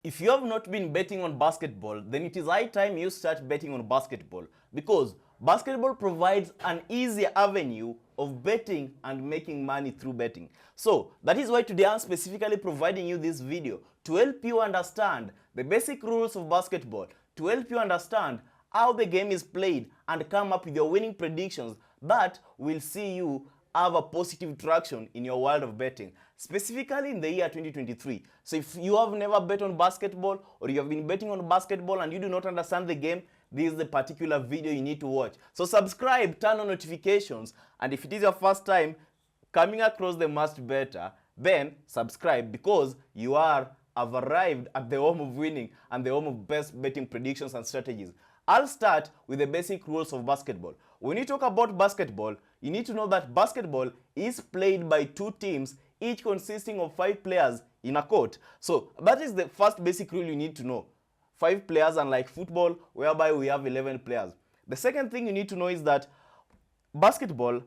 If you have not been betting on basketball, then it is high time you start betting on basketball, because basketball provides an easier avenue of betting and making money through betting. So that is why today I'm specifically providing you this video to help you understand the basic rules of basketball, to help you understand how the game is played and come up with your winning predictions that will see you have a positive traction in your world of betting, specifically in the year 2023. So if you have never bet on basketball, or you have been betting on basketball and you do not understand the game, this is the particular video you need to watch. So subscribe, turn on notifications, and if it is your first time coming across the Must Bettor, then subscribe, because you have arrived at the home of winning and the home of best betting predictions and strategies. I'll start with the basic rules of basketball. When you talk about basketball, you need to know that basketball is played by two teams, each consisting of 5 players in a court. So that is the first basic rule you need to know. 5 players, unlike football, whereby we have 11 players. The second thing you need to know is that basketball,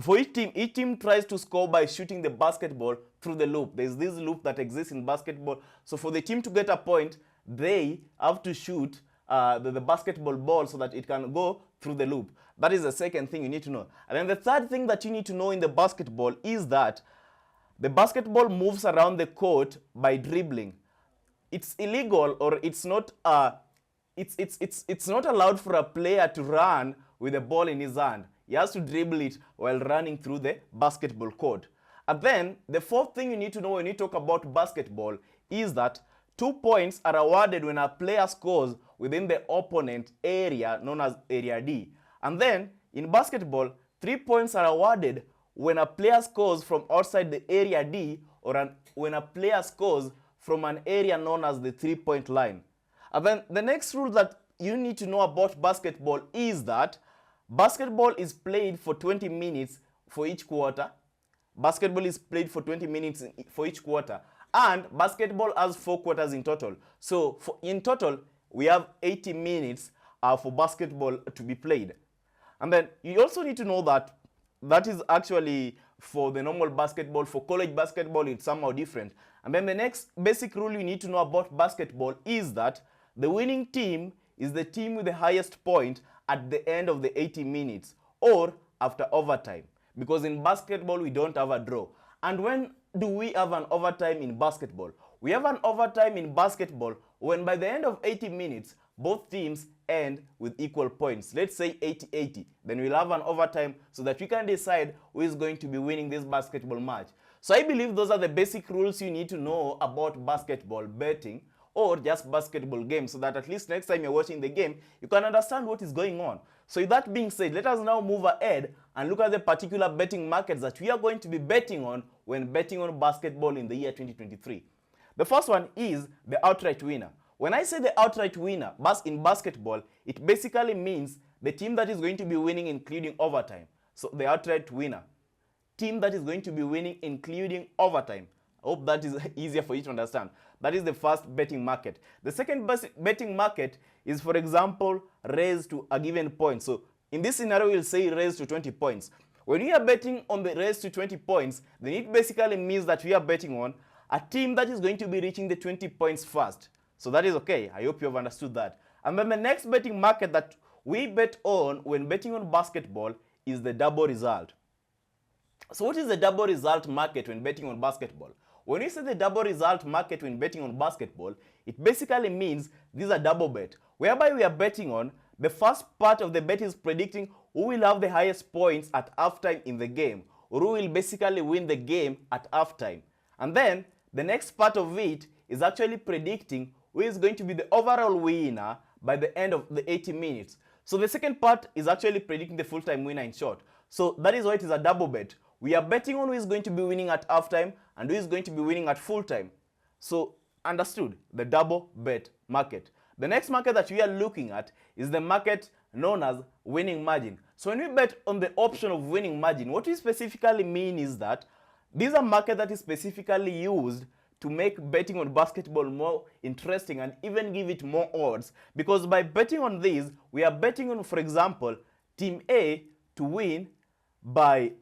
for each team tries to score by shooting the basketball through the loop. There's this loop that exists in basketball. So for the team to get a point, they have to shoot the basketball ball so that it can go through the loop. That is the second thing you need to know. And then the third thing that you need to know in the basketball is that the basketball moves around the court by dribbling. It's illegal, or it's not it's not allowed for a player to run with the ball in his hand. He has to dribble it while running through the basketball court. And then the fourth thing you need to know when you talk about basketball is that 2 points are awarded when a player scores within the opponent area, known as area D. And then in basketball, 3 points are awarded when a player scores from outside the area D, or when a player scores from an area known as the 3-point line. And then the next rule that you need to know about basketball is that basketball is played for 20 minutes for each quarter. Basketball is played for 20 minutes for each quarter. And basketball has 4 quarters in total. So in total, we have 80 minutes for basketball to be played. And then you also need to know that that is actually for the normal basketball. For college basketball, it's somehow different. And then the next basic rule you need to know about basketball is that the winning team is the team with the highest point at the end of the 80 minutes or after overtime. Because in basketball, we don't have a draw. And when do we have an overtime in basketball? We have an overtime in basketball when by the end of 80 minutes, both teams end with equal points. Let's say 80-80. Then we'll have an overtime so that we can decide who is going to be winning this basketball match. So I believe those are the basic rules you need to know about basketball betting, or just basketball games, so that at least next time you're watching the game, you can understand what is going on. So with that being said, let us now move ahead and look at the particular betting markets that we are going to be betting on when betting on basketball in the year 2023. The first one is the outright winner. When I say the outright winner in basketball, it basically means the team that is going to be winning including overtime. So the outright winner, team that is going to be winning including overtime. I hope that is easier for you to understand. That is the first betting market. The second betting market is, for example, raised to a given point. So in this scenario, we'll say raised to 20 points. When we are betting on the raised to 20 points, then it basically means that we are betting on a team that is going to be reaching the 20 points first. So that is okay. I hope you have understood that. And then the next betting market that we bet on when betting on basketball is the double result. So what is the double result market when betting on basketball? When we say the double result market when betting on basketball, it basically means this is a double bet, whereby we are betting on the first part of the bet is predicting who will have the highest points at halftime in the game, or who will basically win the game at halftime. And then the next part of it is actually predicting who is going to be the overall winner by the end of the 80 minutes. So the second part is actually predicting the full-time winner, in short. So that is why it is a double bet. We are betting on who is going to be winning at halftime and who is going to be winning at full time. So understood, the double bet market. The next market that we are looking at is the market known as winning margin. So when we bet on the option of winning margin, what we specifically mean is that this is a market that is specifically used to make betting on basketball more interesting and even give it more odds. Because by betting on this, we are betting on, for example, Team A to win by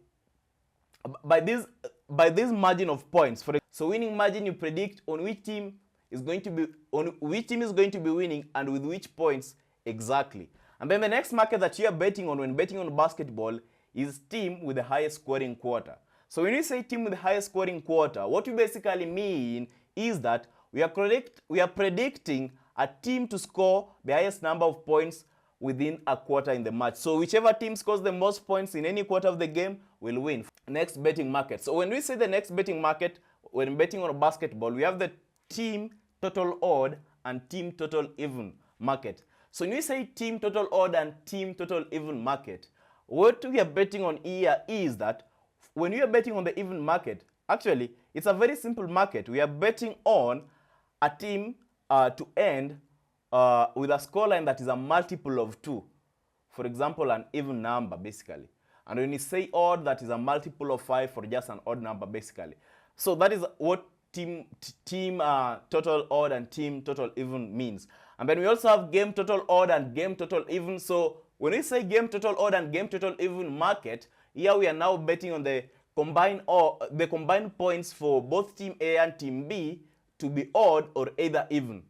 this margin of points. So winning margin, you predict on which team is going to be on which team is going to be winning and with which points exactly. And then the next market that you are betting on when betting on basketball is team with the highest scoring quarter. So when we say team with the highest scoring quarter, what we basically mean is that we are predicting a team to score the highest number of points within a quarter in the match. So whichever team scores the most points in any quarter of the game will win. Next betting market. So when we say the next betting market, when betting on basketball, we have the team total odd and team total even market. So when we say team total odd and team total even market, what we are betting on here is that when we are betting on the even market, actually it's a very simple market. We are betting on a team to end with a scoreline that is a multiple of 2. For example, an even number basically. And when you say odd, that is a multiple of 5 for just an odd number basically. So that is what team total odd and team total even means. And then we also have game total odd and game total even. So when we say game total odd and game total even market, here we are now betting on the combined points for both team A and team B to be odd or either even.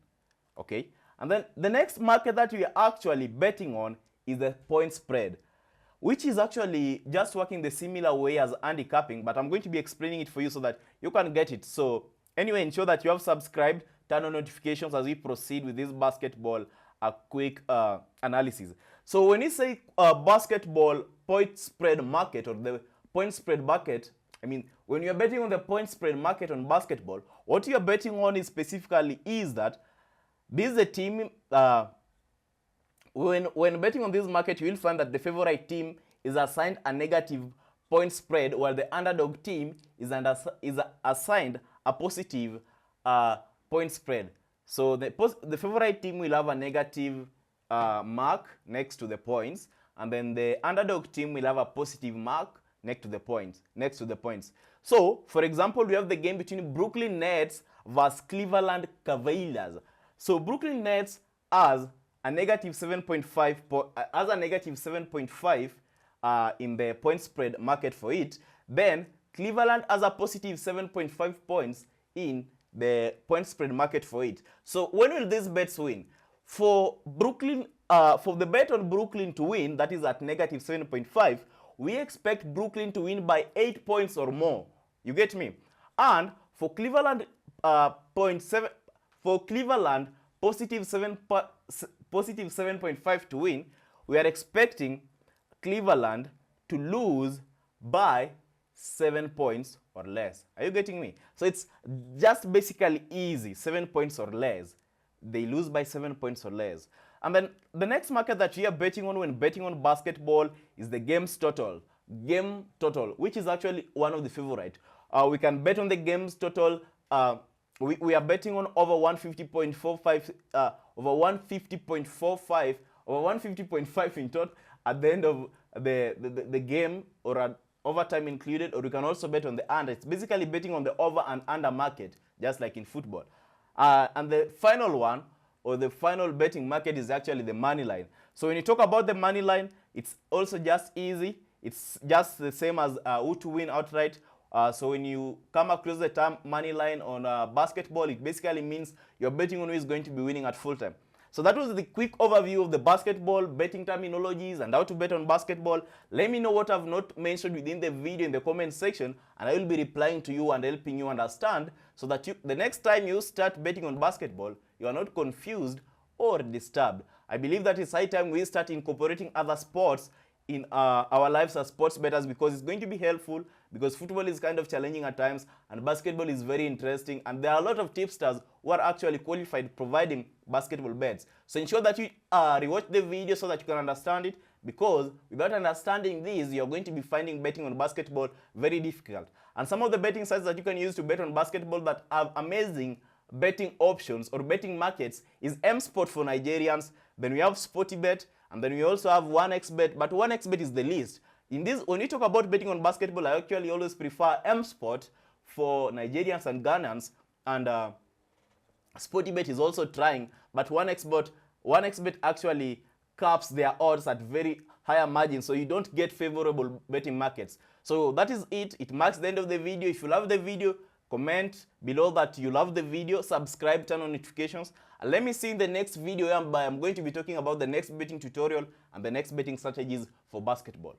Okay? And then the next market that we are actually betting on is the point spread, which is actually just working the similar way as handicapping, but I'm going to be explaining it for you so that you can get it. So anyway, ensure that you have subscribed, turn on notifications as we proceed with this basketball quick analysis. So when you say basketball point spread market or the point spread bucket, I mean, when you're betting on the point spread market on basketball, what you're betting on is specifically is that this is a team, when betting on this market, you will find that the favorite team is assigned a negative point spread, while the underdog team is assigned a positive point spread. So the favorite team will have a negative mark next to the points, and then the underdog team will have a positive mark next to the points. So, for example, we have the game between Brooklyn Nets versus Cleveland Cavaliers. So Brooklyn Nets has a negative 7.5 in the point spread market for it. Then Cleveland has a positive 7.5 points in the point spread market for it. So when will these bets win? For the bet on Brooklyn to win, that is at negative 7.5, we expect Brooklyn to win by 8 points or more. You get me? And for Cleveland, positive 7.5 to win, we are expecting Cleveland to lose by 7 points or less. Are you getting me? So it's just basically easy, 7 points or less. They lose by 7 points or less. And then the next market that we are betting on when betting on basketball is the games total. Game total, which is actually one of the favorite. We can bet on the games total. We are betting on over 150.45, over 150.5 in total at the end of the game, or at overtime included, or you can also bet on the under. It's basically betting on the over and under market, just like in football. And the final one, or the final betting market, is actually the money line. So when you talk about the money line, it's also just easy. It's just the same as who to win outright. So when you come across the term money line on basketball, it basically means you're betting on who is going to be winning at full time. So that was the quick overview of the basketball betting terminologies and how to bet on basketball. Let me know what I've not mentioned within the video in the comment section, and I will be replying to you and helping you understand, so that the next time you start betting on basketball, you are not confused or disturbed. I believe that it's high time we start incorporating other sports in our lives as sports bettors, because it's going to be helpful, because football is kind of challenging at times and basketball is very interesting, and there are a lot of tipsters who are actually qualified providing basketball bets. So ensure that you rewatch the video so that you can understand it, because without understanding this, you're going to be finding betting on basketball very difficult. And some of the betting sites that you can use to bet on basketball that have amazing betting options or betting markets is M-Sport for Nigerians. Then we have Sportybet, and then we also have 1xBet, but 1xBet is the least. In this, when we talk about betting on basketball, I actually always prefer M-Sport for Nigerians and Ghanaians, and Sportybet is also trying, but 1xBet actually caps their odds at very higher margins, so you don't get favorable betting markets. So that is it. It marks the end of the video. If you love the video, Comment below that you love the video, subscribe, turn on notifications, and let me see in the next video whereby I'm going to be talking about the next betting tutorial and the next betting strategies for basketball.